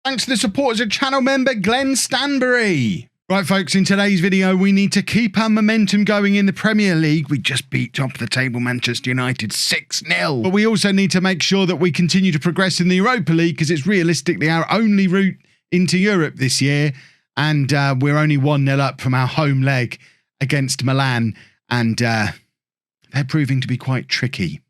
Thanks to the support as a channel member, Glenn Stanbury. Right, folks, in today's video, we need to keep our momentum going in the Premier League. We just beat top-of-the-table Manchester United 6-0. But we also need to make sure that we continue to progress in the Europa League because it's realistically our only route into Europe this year. And we're only 1-0 up from our home leg against Milan. And they're proving to be quite tricky.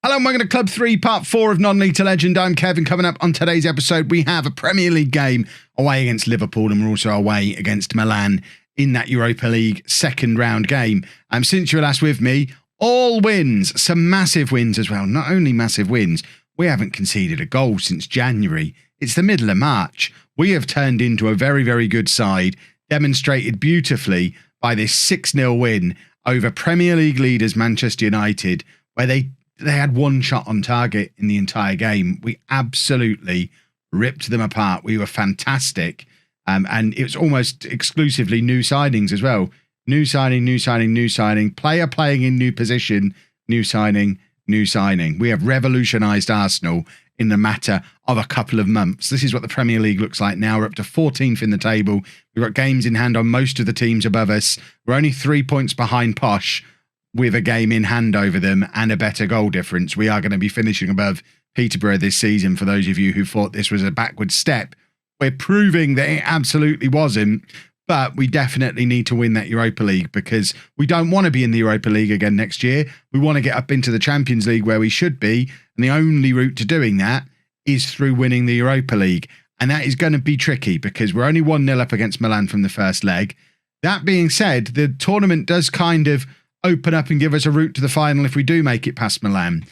Hello and welcome to Club 3, Part 4 of Non-League to Legend. I'm Kevin. Coming up on today's episode, we have a Premier League game away against Liverpool, and we're also away against Milan in that Europa League second round game. Since you were last with me, all wins, some massive wins as well. Not only massive wins, we haven't conceded a goal since January. It's the middle of March. We have turned into a very, very good side, demonstrated beautifully by this 6-0 win over Premier League leaders Manchester United, where they had one shot on target in the entire game. We absolutely ripped them apart. We were fantastic. And it was almost exclusively new signings as well. New signing, new signing, new signing. Player playing in new position, new signing, new signing. We have revolutionised Arsenal in the matter of a couple of months. This is what the Premier League looks like now. We're up to 14th in the table. We've got games in hand on most of the teams above us. We're only 3 points behind Posh, with a game in hand over them and a better goal difference. We are going to be finishing above Peterborough this season. For those of you who thought this was a backward step, we're proving that it absolutely wasn't, but we definitely need to win that Europa League because we don't want to be in the Europa League again next year. We want to get up into the Champions League where we should be, and the only route to doing that is through winning the Europa League, and that is going to be tricky because we're only 1-0 up against Milan from the first leg. That being said, the tournament does kind of open up and give us a route to the final if we do make it past Milan.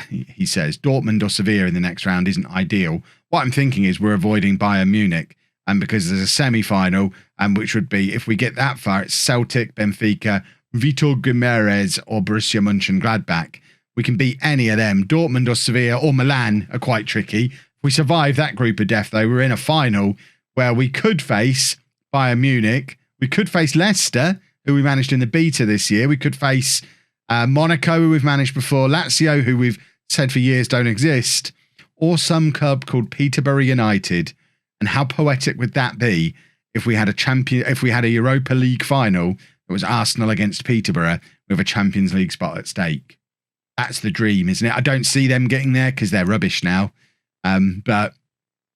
He says Dortmund or Sevilla in the next round isn't ideal. What I'm thinking is we're avoiding Bayern Munich, and because there's a semi-final, which would be, if we get that far, it's Celtic, Benfica, Vitor Guimaraes or Borussia Mönchengladbach. We can beat any of them. Dortmund or Sevilla or Milan are quite tricky. If we survive that group of death, though, we're in a final where we could face Bayern Munich. We could face Leicester, who we managed in the beta this year. We could face Monaco, who we've managed before, Lazio, who we've said for years don't exist, or some club called Peterborough United. And how poetic would that be if we had a Europa League final that was Arsenal against Peterborough with a Champions League spot at stake? That's the dream, isn't it? I don't see them getting there because they're rubbish now. But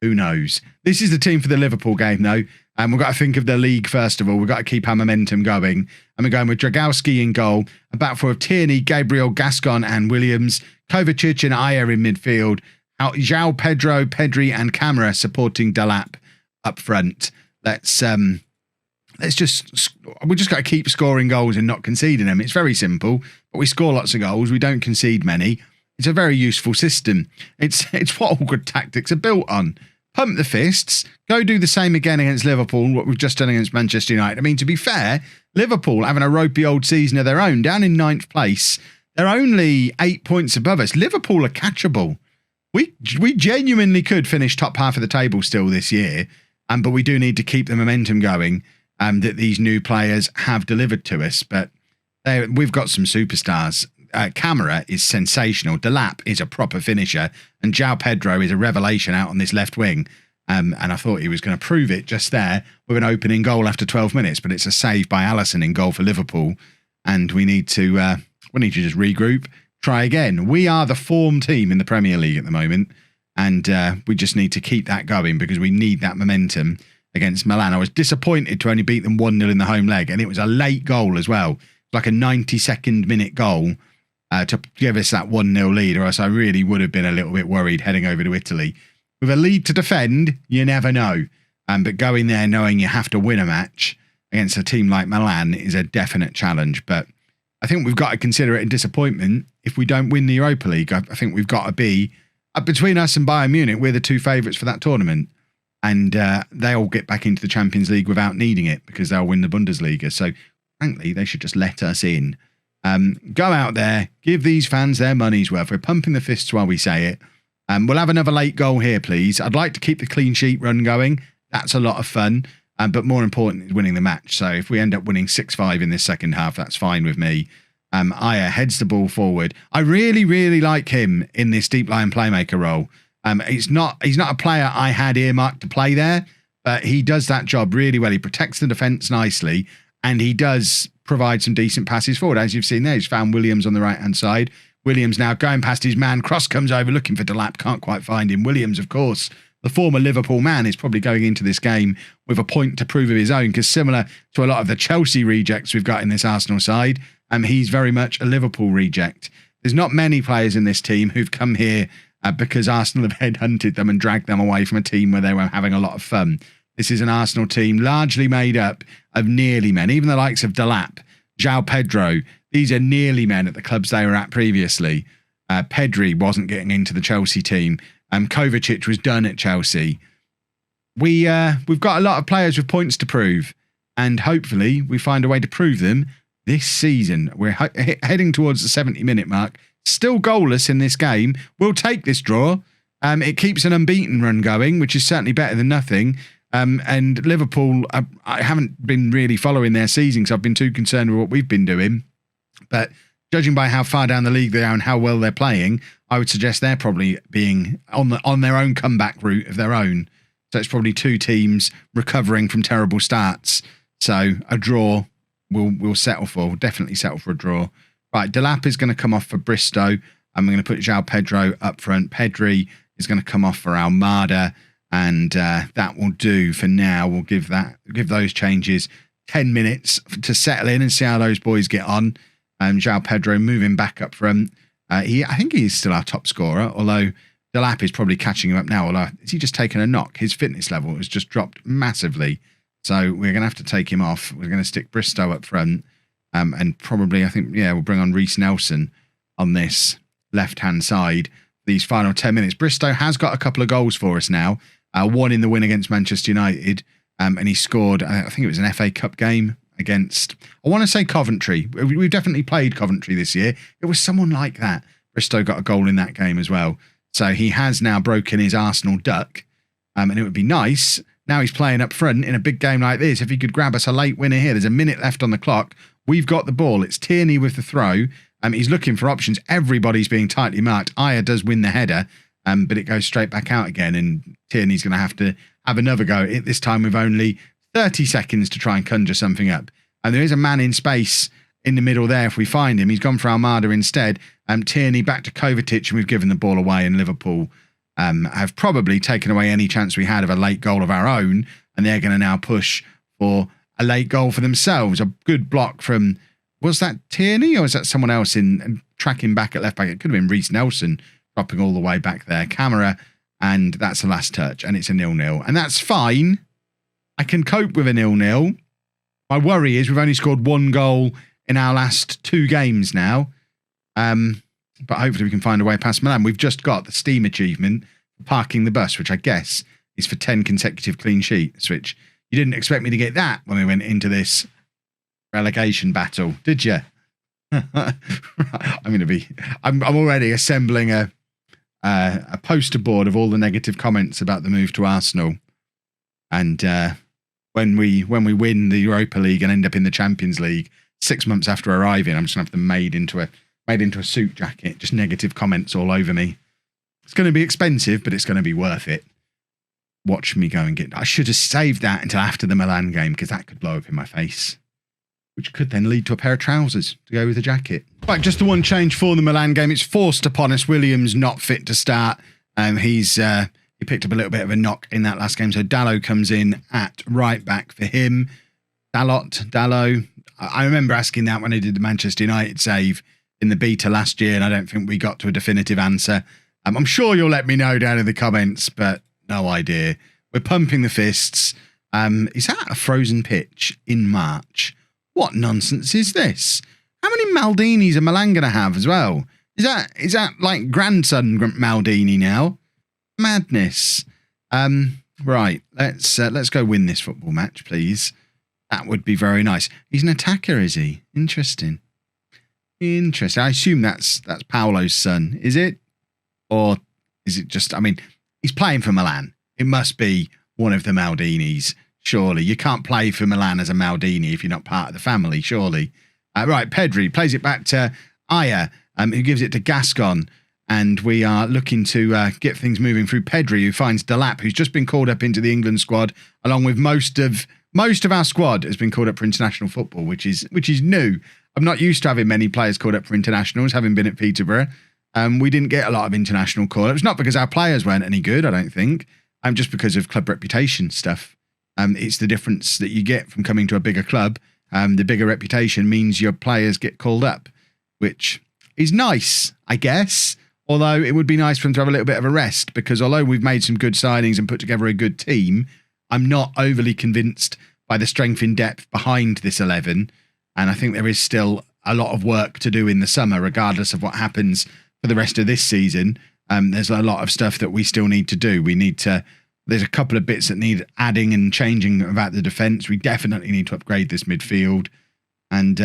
who knows? This is the team for the Liverpool game, though. And we've got to think of the league first of all. We've got to keep our momentum going. And we're going with Dragowski in goal, a back four of Tierney, Gabriel, Gascon and Williams, Kovacic and Ayer in midfield, João Pedro, Pedri and Camara supporting Delap up front. We've just got to keep scoring goals and not conceding them. It's very simple, but we score lots of goals. We don't concede many. It's a very useful system. It's what all good tactics are built on. Pump the fists, go do the same again against Liverpool, what we've just done against Manchester United. I mean, to be fair, Liverpool having a ropey old season of their own, down in 9th place. They're only 8 points above us. Liverpool are catchable. We genuinely could finish top half of the table still this year, but we do need to keep the momentum going that these new players have delivered to us. But we've got some superstars. Camara is sensational. Delap is a proper finisher, and João Pedro is a revelation out on this left wing. And I thought he was going to prove it just there with an opening goal after 12 minutes, but it's a save by Alisson in goal for Liverpool, and we need to just regroup, try again. We are the form team in the Premier League at the moment, and we just need to keep that going because we need that momentum against Milan. I was disappointed to only beat them 1-0 in the home leg, and it was a late goal as well, like a 92nd minute goal. To give us that 1-0 lead, or else I really would have been a little bit worried heading over to Italy. With a lead to defend, you never know. But going there knowing you have to win a match against a team like Milan is a definite challenge. But I think we've got to consider it a disappointment if we don't win the Europa League. I think we've got to be, between us and Bayern Munich, we're the two favourites for that tournament. And they'll get back into the Champions League without needing it because they'll win the Bundesliga. So frankly, they should just let us in. Go out there, give these fans their money's worth. We're pumping the fists while we say it. We'll have another late goal here, please. I'd like to keep the clean sheet run going. That's a lot of fun. but more important is winning the match. So if we end up winning 6-5 in this second half, that's fine with me. Aya heads the ball forward. I really, really like him in this deep line playmaker role. He's not a player I had earmarked to play there, but he does that job really well. He protects the defence nicely, and he does provide some decent passes forward. As you've seen there, he's found Williams on the right-hand side. Williams now going past his man. Cross comes over looking for Delap. Can't quite find him. Williams, of course, the former Liverpool man, is probably going into this game with a point to prove of his own, because similar to a lot of the Chelsea rejects we've got in this Arsenal side, he's very much a Liverpool reject. There's not many players in this team who've come here because Arsenal have headhunted them and dragged them away from a team where they were having a lot of fun. This is an Arsenal team largely made up of nearly men, even the likes of Delap, João Pedro. These are nearly men at the clubs they were at previously. Pedri wasn't getting into the Chelsea team. Kovacic was done at Chelsea. We've got a lot of players with points to prove, and hopefully we find a way to prove them this season. We're heading towards the 70-minute mark. Still goalless in this game. We'll take this draw. It keeps an unbeaten run going, which is certainly better than nothing. And Liverpool, I haven't been really following their season because I've been too concerned with what we've been doing. But judging by how far down the league they are and how well they're playing, I would suggest they're probably being on their own comeback route of their own. So it's probably two teams recovering from terrible starts. So a draw we'll settle for. We'll definitely settle for a draw. Right, Delap is going to come off for Bristow. I'm going to put João Pedro up front. Pedri is going to come off for Almada. And that will do for now. We'll give those changes 10 minutes to settle in and see how those boys get on. João Pedro moving back up front. I think he's still our top scorer, although Delap is probably catching him up now. Although, has he just taken a knock? His fitness level has just dropped massively. So we're going to have to take him off. We're going to stick Bristow up front. And probably, I think, we'll bring on Reece Nelson on this left-hand side these final 10 minutes. Bristow has got a couple of goals for us now. One in the win against Manchester United. And he scored, I think it was an FA Cup game against, I want to say Coventry. We've definitely played Coventry this year. It was someone like that. Bristow got a goal in that game as well. So he has now broken his Arsenal duck. And it would be nice, now he's playing up front in a big game like this, if he could grab us a late winner here. There's a minute left on the clock. We've got the ball. It's Tierney with the throw. He's looking for options. Everybody's being tightly marked. Aya does win the header, but it goes straight back out again. And Tierney's going to have another go. This time with only 30 seconds to try and conjure something up. And there is a man in space in the middle there if we find him. He's gone for Almada instead. Tierney back to Kovacic, and we've given the ball away. And Liverpool have probably taken away any chance we had of a late goal of our own. And they're going to now push for a late goal for themselves. A good block from, was that Tierney or was that someone else in tracking back at left back? It could have been Reece Nelson dropping all the way back there. Camera, and that's the last touch, and it's a 0-0. And that's fine. I can cope with a 0-0. My worry is we've only scored one goal in our last two games now. But hopefully we can find a way past Milan. We've just got the Steam achievement for parking the bus, which I guess is for 10 consecutive clean sheets, which you didn't expect me to get that when we went into this relegation battle, did you? I'm already assembling a poster board of all the negative comments about the move to Arsenal. And when we win the Europa League and end up in the Champions League 6 months after arriving, I'm just going to have them made into a suit jacket. Just negative comments all over me. It's going to be expensive, but it's going to be worth it. Watch me go and get... I should have saved that until after the Milan game, because that could blow up in my face, which could then lead to a pair of trousers to go with the jacket. Right, just the one change for the Milan game. It's forced upon us. Williams not fit to start. He picked up a little bit of a knock in that last game, so Dalot comes in at right back for him. Dalot. I remember asking that when I did the Manchester United save in the beta last year, and I don't think we got to a definitive answer. I'm sure you'll let me know down in the comments, but no idea. We're pumping the fists. Is that a frozen pitch in March? What nonsense is this? How many Maldinis are Milan going to have as well? Is that like grandson Maldini now? Madness. Right, let's go win this football match, please. That would be very nice. He's an attacker, is he? Interesting. I assume that's Paolo's son, is it? Or is it just, he's playing for Milan. It must be one of the Maldinis. Surely. You can't play for Milan as a Maldini if you're not part of the family, surely. Right, Pedri plays it back to Aya, who gives it to Gascon. And we are looking to get things moving through Pedri, who finds Delap, who's just been called up into the England squad, along with most of our squad has been called up for international football, which is new. I'm not used to having many players called up for internationals, having been at Peterborough. We didn't get a lot of international call-ups, not because our players weren't any good, I don't think, just because of club reputation stuff. It's the difference that you get from coming to a bigger club. The bigger reputation means your players get called up, which is nice, I guess. Although it would be nice for them to have a little bit of a rest, because although we've made some good signings and put together a good team, I'm not overly convinced by the strength in depth behind this 11. And I think there is still a lot of work to do in the summer, regardless of what happens for the rest of this season. There's a lot of stuff that we still need to do. There's a couple of bits that need adding and changing about the defence. We definitely need to upgrade this midfield. And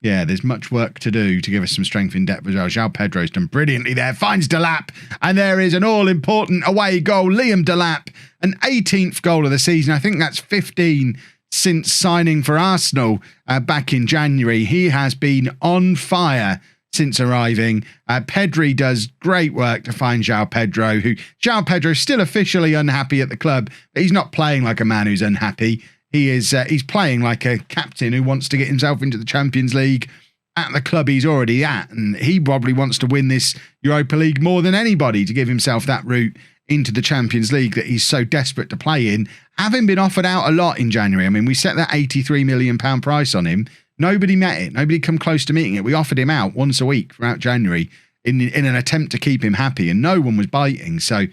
there's much work to do to give us some strength in depth as well. João Pedro's done brilliantly there, finds Delap, and there is an all-important away goal. Liam Delap, an 18th goal of the season. I think that's 15 since signing for Arsenal back in January. He has been on fire since arriving. Pedri does great work to find João Pedro, João Pedro is still officially unhappy at the club, but he's not playing like a man who's unhappy. He's playing like a captain who wants to get himself into the Champions League at the club he's already at. And he probably wants to win this Europa League more than anybody to give himself that route into the Champions League that he's so desperate to play in, having been offered out a lot in January. I mean, we set that £83 million price on him. Nobody met it. Nobody come close to meeting it. We offered him out once a week throughout January in an attempt to keep him happy, and no one was biting. So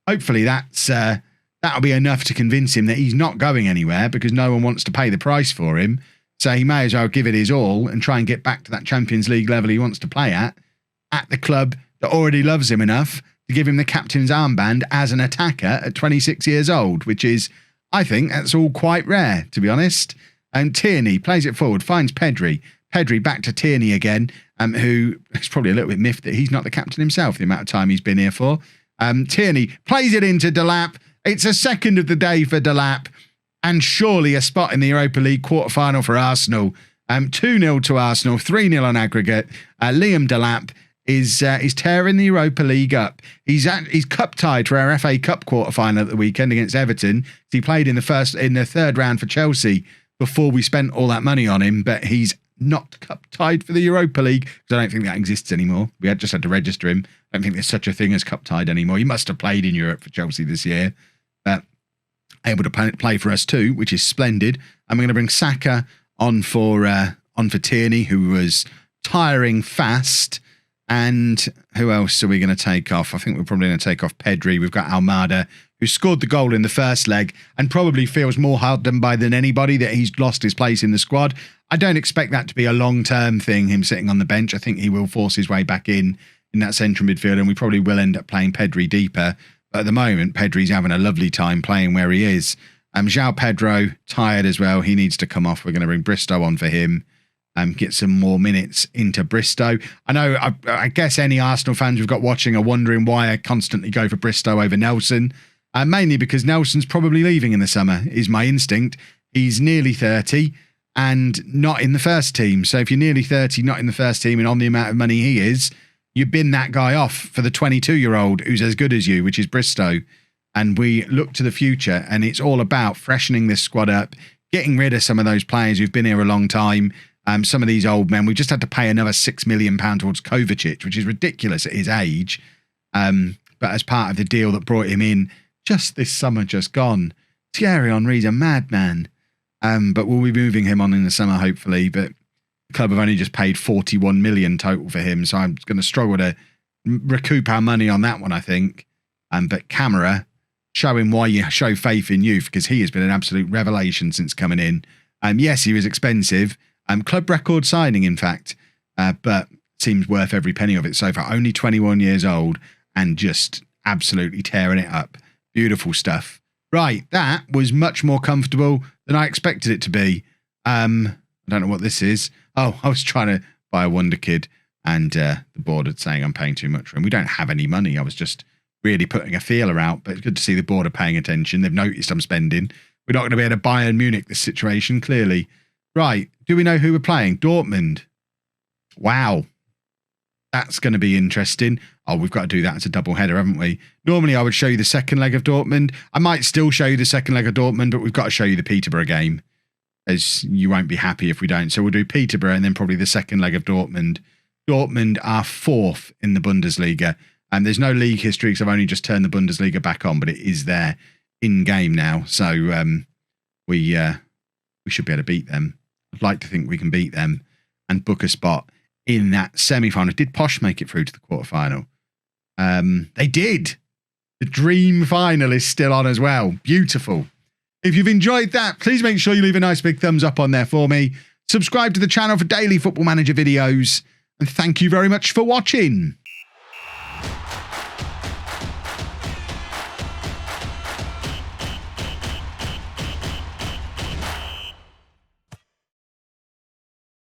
hopefully that'll be enough to convince him that he's not going anywhere, because no one wants to pay the price for him. So he may as well give it his all and try and get back to that Champions League level he wants to play at the club that already loves him enough to give him the captain's armband as an attacker at 26 years old, which is, I think, that's all quite rare, to be honest. And Tierney plays it forward, finds Pedri. Pedri back to Tierney again, who is probably a little bit miffed that he's not the captain himself, the amount of time he's been here for. Tierney plays it into Delap. It's a second of the day for Delap, and surely a spot in the Europa League quarter-final for Arsenal. 2-0 to Arsenal, 3-0 on aggregate. Liam Delap is tearing the Europa League up. He's cup tied for our FA Cup quarter-final at the weekend against Everton. He played in the third round for Chelsea before we spent all that money on him, but he's not cup tied for the Europa League, because I don't think that exists anymore. We just had to register him. I don't think there's such a thing as cup tied anymore. He must have played in Europe for Chelsea this year, but able to play for us too, which is splendid. I'm going to bring Saka on for Tierney, who was tiring fast. And who else are we going to take off? I think we're probably going to take off Pedri. We've got Almada, who scored the goal in the first leg and probably feels more hardened by than anybody that he's lost his place in the squad. I don't expect that to be a long-term thing, him sitting on the bench. I think he will force his way back in that central midfield, and we probably will end up playing Pedri deeper. But at the moment, Pedri's having a lovely time playing where he is. João Pedro, tired as well. He needs to come off. We're going to bring Bristow on for him. Get some more minutes into Bristow. I know, I guess any Arsenal fans we've got watching are wondering why I constantly go for Bristow over Nelson. Mainly because Nelson's probably leaving in the summer, is my instinct. He's nearly 30 and not in the first team. So if you're nearly 30, not in the first team and on the amount of money he is, you bin that guy off for the 22-year-old who's as good as you, which is Bristow. And we look to the future, and it's all about freshening this squad up, getting rid of some of those players who've been here a long time. Some of these old men, we've just had to pay another £6 million towards Kovacic, which is ridiculous at his age. But as part of the deal that brought him in just this summer, just gone, Thierry Henry's a madman. But we'll be moving him on in the summer, hopefully. But the club have only just paid 41 million total for him, so I'm going to struggle to recoup our money on that one, I think. But Camara, show him why you show faith in youth, because he has been an absolute revelation since coming in. Yes, he was expensive. Club record signing, in fact, but seems worth every penny of it so far. Only 21 years old and just absolutely tearing it up. Beautiful stuff. Right, that was much more comfortable than I expected it to be. I don't know what this is. Oh, I was trying to buy a Wonder Kid, and the board had saying I'm paying too much for him. We don't have any money. I was just really putting a feeler out, but it's good to see the board are paying attention. They've noticed I'm spending, We're not going to be able to Bayern Munich this situation, clearly. Right. Do we know who we're playing? Dortmund. Wow. That's going to be interesting. Oh, we've got to do that as a double header, haven't we? Normally, I would show you the second leg of Dortmund. I might still show you the second leg of Dortmund, but we've got to show you the Peterborough game, as you won't be happy if we don't. So we'll do Peterborough and then probably the second leg of Dortmund. Dortmund are 4th in the Bundesliga. And there's no league history because I've only just turned the Bundesliga back on, but it is there in game now. So we should be able to beat them. I'd like to think we can beat them and book a spot in that semi-final. Did Posh make it through to the quarterfinal? They did. The dream final is still on as well. Beautiful. If you've enjoyed that, please make sure you leave a nice big thumbs up on there for me. Subscribe to the channel for daily Football Manager videos. And thank you very much for watching.